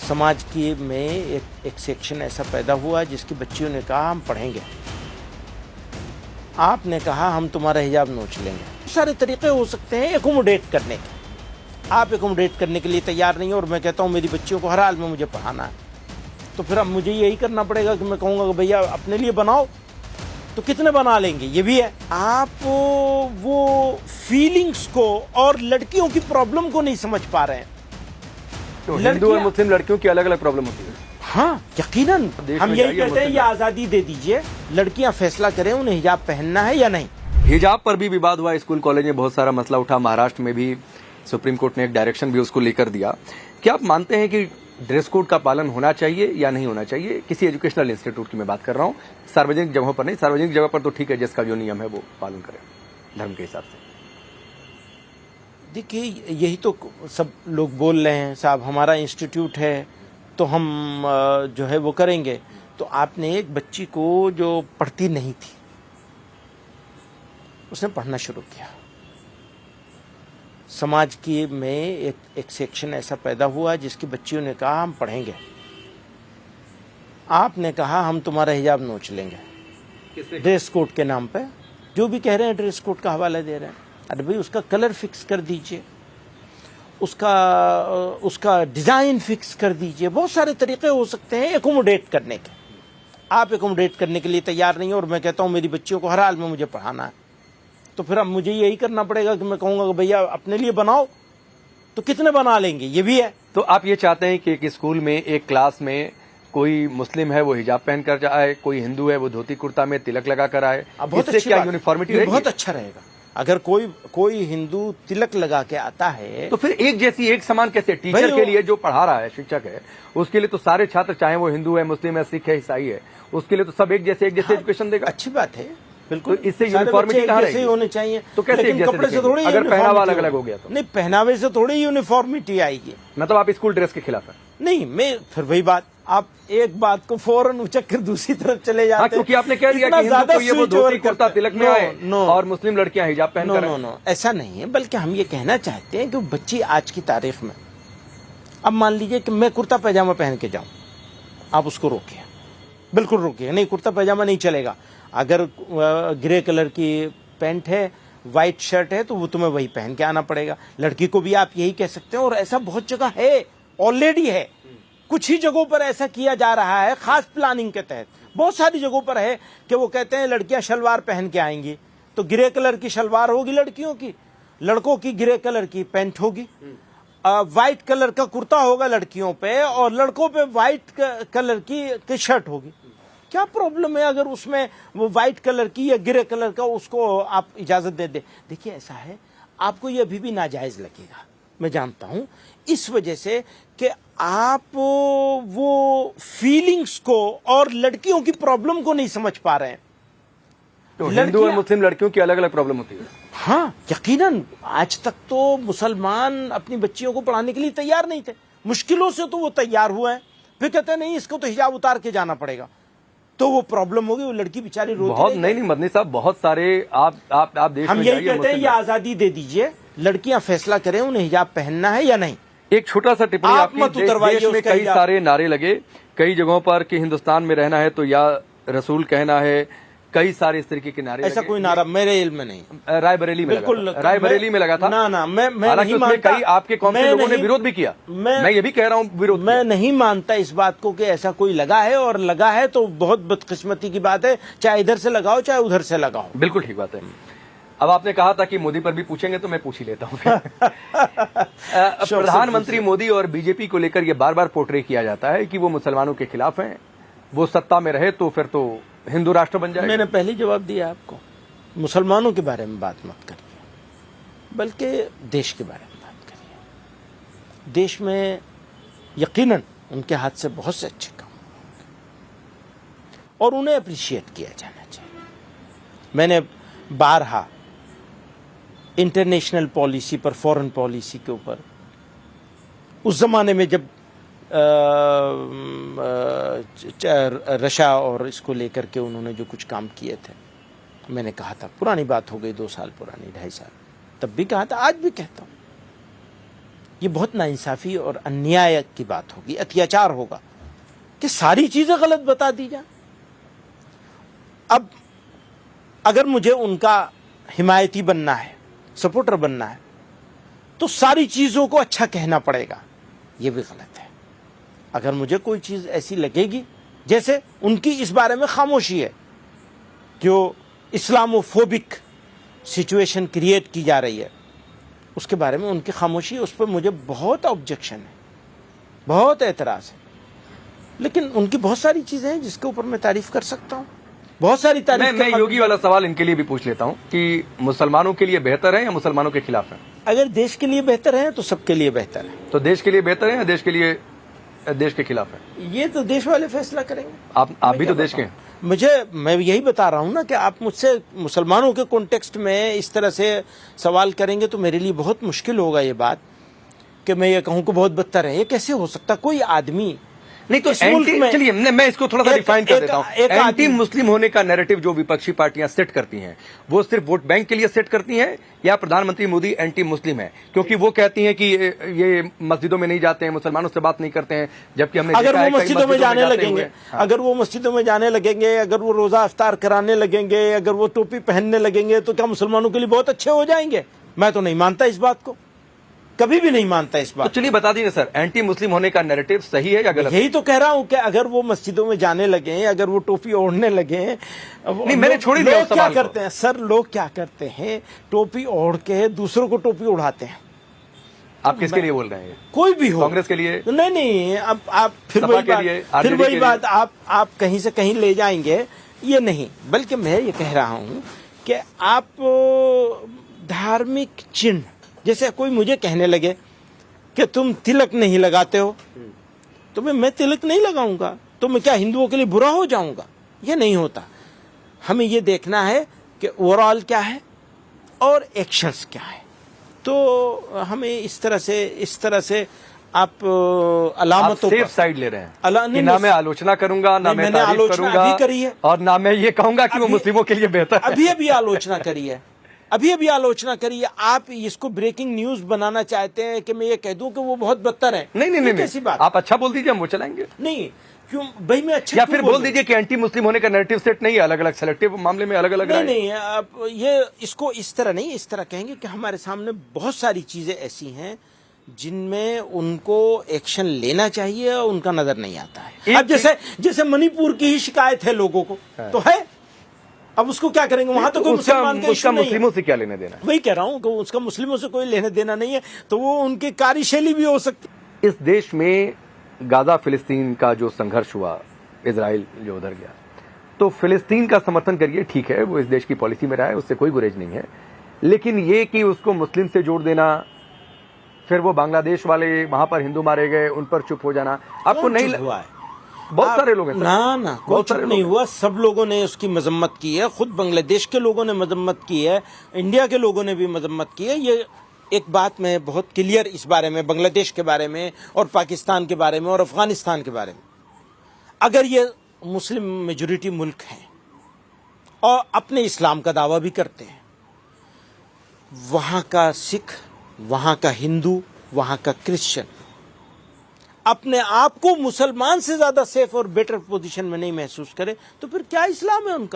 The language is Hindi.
समाज की में एक सेक्शन ऐसा पैदा हुआ जिसकी बच्चियों ने कहा हम पढ़ेंगे, आपने कहा हम तुम्हारा हिजाब नोच लेंगे। सारे तरीके हो सकते हैं एकोमोडेट करने के, आप एकोमोडेट करने के लिए तैयार नहीं हो और मैं कहता हूँ मेरी बच्चियों को हर हाल में मुझे पढ़ाना है, तो फिर अब मुझे यही करना पड़ेगा कि मैं कहूँगा कि भैया अपने लिए बनाओ, तो कितने बना लेंगे, ये भी है। आप वो फीलिंग्स को और लड़कियों की प्रॉब्लम को नहीं समझ पा रहे हैं। तो हिंदू और मुस्लिम लड़कियों की अलग अलग प्रॉब्लम होती है। हाँ यकीनन, हम यही कहते हैं ये आजादी दे दीजिए, लड़कियां फैसला करें उन्हें हिजाब पहनना है या नहीं। हिजाब पर भी विवाद हुआ, स्कूल कॉलेज में बहुत सारा मसला उठा, महाराष्ट्र में भी सुप्रीम कोर्ट ने एक डायरेक्शन भी उसको लेकर दिया। क्या आप मानते हैं कि ड्रेस कोड का पालन होना चाहिए या नहीं होना चाहिए? किसी एजुकेशनल इंस्टीट्यूट की मैं बात कर रहा हूँ, सार्वजनिक जगहों पर नहीं। सार्वजनिक जगह पर तो ठीक है, जिसका जो नियम है वो पालन करें धर्म के हिसाब से। देखिए यही तो सब लोग बोल रहे हैं, साहब हमारा इंस्टीट्यूट है तो हम जो है वो करेंगे। तो आपने एक बच्ची को जो पढ़ती नहीं थी उसने पढ़ना शुरू किया, समाज की में एक सेक्शन ऐसा पैदा हुआ जिसकी बच्चियों ने कहा हम पढ़ेंगे, आपने कहा हम तुम्हारा हिजाब नोच लेंगे ड्रेस कोड के नाम पे। जो भी कह रहे हैं ड्रेस कोड का हवाला दे रहे हैं, अरे भाई उसका कलर फिक्स कर दीजिए, उसका डिजाइन फिक्स कर दीजिए। बहुत सारे तरीके हो सकते हैं एकोमोडेट करने के, आप एकोमोडेट करने के लिए तैयार नहीं हो और मैं कहता हूँ मेरी बच्चियों को हर हाल में मुझे पढ़ाना है, तो फिर अब मुझे यही करना पड़ेगा कि मैं कहूँगा कि भैया अपने लिए बनाओ, तो कितने बना लेंगे, ये भी है। तो आप ये चाहते हैं कि एक स्कूल में एक क्लास में कोई मुस्लिम है वो हिजाब पहन कर जाए, कोई हिंदू है वो धोती कुर्ता में तिलक लगा कर आए, इससे क्या यूनिफॉर्मिटी रहेगी? बहुत अच्छा रहेगा अगर कोई हिंदू तिलक लगा के आता है। तो फिर एक जैसी एक समान कैसे? टीचर के लिए जो पढ़ा रहा है, शिक्षक है, उसके लिए तो सारे छात्र, चाहे वो हिंदू है, मुस्लिम है, सिख है, ईसाई है, उसके लिए तो सब एक जैसे एजुकेशन देगा। अच्छी बात है, बिल्कुल। तो इससे यूनिफॉर्मिटी कहाँ रहेगी? होने चाहिए। तो कैसे कपड़े से थोड़ी, अगर पहनावा अलग अलग हो गया तो? नहीं, पहनावे से थोड़ी यूनिफॉर्मिटी आएगी। मतलब आप स्कूल ड्रेस के खिलाफ है? नहीं, मैं फिर वही बात, आप एक बात को फौरन उचक कर दूसरी तरफ चले जाते हैं। क्योंकि आपने कह दिया कि हिंदू तो ये वो धोती कुर्ता तिलक में आए और मुस्लिम लड़कियां हिजाब पहन कर आए। नो, ऐसा नहीं है। बल्कि हम ये कहना चाहते हैं कि बच्ची आज की तारीख में, अब मान लीजिए कि मैं कुर्ता पैजामा पहन के जाऊं, आप उसको रोकिए, बिल्कुल रोकिए, नहीं कुर्ता पैजामा नहीं चलेगा। अगर ग्रे कलर की पैंट है, व्हाइट शर्ट है, तो वो तुम्हें वही पहन के आना पड़ेगा। लड़की को भी आप यही कह सकते हैं, और ऐसा बहुत जगह है, ऑलरेडी है। कुछ ही जगहों पर ऐसा किया जा रहा है, खास प्लानिंग के तहत। बहुत सारी जगहों पर है कि वो कहते हैं लड़कियां शलवार पहन के आएंगी, तो ग्रे कलर की शलवार होगी लड़कियों की, लड़कों की ग्रे कलर की पैंट होगी, व्हाइट कलर का कुर्ता होगा लड़कियों पे, और लड़कों पे व्हाइट कलर की शर्ट होगी। क्या प्रॉब्लम है अगर उसमें वो व्हाइट कलर की या ग्रे कलर का उसको आप इजाजत दे दे? देखिए ऐसा है, आपको ये अभी भी नाजायज लगेगा, मैं जानता हूं, इस वजह से कि आप वो फीलिंग्स को और लड़कियों की प्रॉब्लम को नहीं समझ पा रहे हैं। तो हिंदू और मुस्लिम लड़कियों की अलग अलग प्रॉब्लम होती है। हाँ यकीनन, आज तक तो मुसलमान अपनी बच्चियों को पढ़ाने के लिए तैयार नहीं थे, मुश्किलों से तो वो तैयार हुए हैं, फिर कहते हैं नहीं इसको तो हिजाब उतार के जाना पड़ेगा, तो वो प्रॉब्लम होगी, वो लड़की बेचारी रोती बहुत नहीं मदनी साहब, बहुत सारे आप देश हम यही कहते हैं ये आजादी दे दीजिए, लड़कियां फैसला करें उन्हें हिजाब पहनना है या नहीं। एक छोटा सा टिप्पणी आपकी, देश में कई सारे नारे लगे कई जगहों पर कि हिंदुस्तान में रहना है तो या रसूल कहना है, कई सारे इस तरीके के नारे। ऐसा कोई नारा मेरे इल्म में नहीं। रायबरेली में बिल्कुल रायबरेली में लगा था ना मैं नहीं मानता। कई आपके कौम के लोगों ने विरोध भी किया, मैं ये भी कह रहा हूँ विरोध। मैं नहीं मानता इस बात को कि ऐसा कोई लगा है, और लगा है तो बहुत बदकिस्मती की बात है, चाहे इधर से लगाओ चाहे उधर से लगाओ। बिल्कुल ठीक बात है। अब आपने कहा था कि मोदी पर भी पूछेंगे, तो मैं पूछ ही लेता हूँ। प्रधानमंत्री मोदी और बीजेपी को लेकर ये बार बार पोर्ट्रे किया जाता है कि वो मुसलमानों के खिलाफ हैं, वो सत्ता में रहे तो फिर तो हिंदू राष्ट्र बन जाएगा। मैंने पहले जवाब दिया आपको, मुसलमानों के बारे में बात मत करिए, बल्कि देश के बारे में बात करिए। देश में यकीनन उनके हाथ से बहुत से अच्छे काम और उन्हें अप्रिशिएट किया जाना चाहिए। मैंने बारहा इंटरनेशनल पॉलिसी पर, फॉरेन पॉलिसी के ऊपर, उस जमाने में जब रशिया और इसको लेकर के उन्होंने जो कुछ काम किए थे, मैंने कहा था, पुरानी बात हो गई, 2 साल पुरानी, 2.5 साल, तब भी कहा था, आज भी कहता हूं, ये बहुत नाइंसाफी और अन्याय की बात होगी, अत्याचार होगा कि सारी चीजें गलत बता दी जाए। अब अगर मुझे उनका हिमायती बनना है, सपोर्टर बनना है, तो सारी चीजों को अच्छा कहना पड़ेगा, ये भी गलत है। अगर मुझे कोई चीज ऐसी लगेगी, जैसे उनकी इस बारे में खामोशी है, जो इस्लामोफोबिक सिचुएशन क्रिएट की जा रही है, उसके बारे में उनकी खामोशी, उस पर मुझे बहुत ऑब्जेक्शन है, बहुत एतराज है। लेकिन उनकी बहुत सारी चीजें हैं जिसके ऊपर मैं तारीफ कर सकता हूँ, बहुत सारी तारीफ। मैं योगी वाला सवाल इनके लिए भी पूछ लेता हूँ कि मुसलमानों के लिए बेहतर है या मुसलमानों के खिलाफ है? अगर देश के लिए बेहतर है तो सबके लिए बेहतर है। तो देश के लिए बेहतर है या देश के खिलाफ है? ये तो देश वाले फैसला करेंगे। आप भी तो देश के हैं। मैं यही बता रहा हूँ ना कि आप मुझसे मुसलमानों के कॉन्टेक्स्ट में इस तरह से सवाल करेंगे तो मेरे लिए बहुत मुश्किल होगा ये बात कि मैं ये कहूँ कि बहुत बदतर है। ये कैसे हो सकता? कोई आदमी नहीं तो चलिए मैं इसको थोड़ा सा डिफाइन कर देता हूँ। एंटी मुस्लिम होने का नैरेटिव जो विपक्षी पार्टियां सेट करती हैं, वो सिर्फ वोट बैंक के लिए सेट करती हैं या प्रधानमंत्री मोदी एंटी मुस्लिम है? क्योंकि वो कहती हैं कि ये मस्जिदों में नहीं जाते हैं, मुसलमानों से बात नहीं करते हैं, जबकि हमने अगर वो मस्जिदों में जाने लगेंगे, अगर वो मस्जिदों में जाने लगेंगे, अगर वो रोजा इफ्तार कराने लगेंगे, अगर वो टोपी पहनने लगेंगे, तो क्या मुसलमानों के लिए बहुत अच्छे हो जाएंगे? मैं तो नहीं मानता इस बात को, कभी भी नहीं मानता इस बात। तो चलिए बता दीजिए सर, एंटी मुस्लिम होने का नैरेटिव सही है या गलत? यही तो कह रहा हूं कि अगर वो मस्जिदों में जाने लगे, अगर वो टोपी ओढ़ने लगे, नहीं मैंने छोड़ ही दिया उस सवाल को। क्या करते हैं सर, लोग क्या करते हैं, टोपी ओढ़ के दूसरों को टोपी उड़ाते हैं। आप किसके लिए बोल रहे हैं? कोई भी हो, कांग्रेस के लिए? नहीं, अब आप फिर वही बात आप कहीं से कहीं ले जाएंगे। ये नहीं, बल्कि मैं ये कह रहा हूं कि आप धार्मिक चिन्ह, जैसे कोई मुझे कहने लगे कि तुम तिलक नहीं लगाते हो, तो मैं तिलक नहीं लगाऊंगा, तो मैं क्या हिंदुओं के लिए बुरा हो जाऊंगा? ये नहीं होता। हमें ये देखना है कि ओवरऑल क्या है और एक्शंस क्या है। तो हमें इस तरह से आप अलामतों सेफ साइड ले रहे हैं कि नहीं, ना मैं आलोचना करूंगा, ना मैं तारीफ करूंगा, करी है, और ना मैं ये कहूंगा कि वो मुस्लिमों के लिए बेहतर है। अभी आलोचना करी है, अभी आलोचना करिए। आप इसको ब्रेकिंग न्यूज बनाना चाहते हैं कि मैं ये कह दूं कि वो बहुत बदतर है। नहीं कैसी बात? आप अच्छा बोल दीजिए, हम वो चलाएंगे। नहीं क्यों भाई, मैं अच्छा या फिर बोल दीजिए कि एंटी मुस्लिम होने का नैरेटिव सेट नहीं है, अलग अलग सेलेक्टिव मामले में अलग अलग। नहीं आप ये इसको इस तरह नहीं, इस तरह कहेंगे कि हमारे सामने बहुत सारी चीजें ऐसी हैं जिनमें उनको एक्शन लेना चाहिए और उनका नजर नहीं आता है। अब जैसे मणिपुर की ही शिकायत है लोगों को, तो है, अब उसको क्या करेंगे? वहां तो कोई मुसलमान का इशू नहीं है। मुस्लिमों से क्या लेने देना है? वही कह रहा हूं कि उसका मुस्लिमों से कोई लेने देना नहीं है, तो वो उनकी कार्यशैली भी हो सकती है। इस देश में गाजा फिलिस्तीन का जो संघर्ष हुआ, इजराइल जो उधर गया, तो फिलिस्तीन का समर्थन करिए, ठीक है, वो इस देश की पॉलिसी में रहा है, उससे कोई गुरेज नहीं है। लेकिन ये कि उसको मुस्लिम से जोड़ देना, फिर वो बांग्लादेश वाले वहां पर हिंदू मारे गए, उन पर चुप हो जाना, आपको नहीं हुआ है? बहुत सारे लोग हैं ना कोई चुप नहीं हुआ, सब लोगों ने उसकी मजम्मत की है। खुद बांग्लादेश के लोगों ने मजम्मत की है, इंडिया के लोगों ने भी मजम्मत की है। ये एक बात मैं बहुत क्लियर इस बारे में, बांग्लादेश के बारे में और पाकिस्तान के बारे में और अफगानिस्तान के बारे में, अगर ये मुस्लिम मेजोरिटी मुल्क हैं और अपने इस्लाम का दावा भी करते हैं, वहां का सिख, वहां का हिंदू, वहां का क्रिश्चियन अपने आप को मुसलमान से ज्यादा सेफ और बेटर पोजीशन में नहीं महसूस करे, तो फिर क्या इस्लाम है उनका?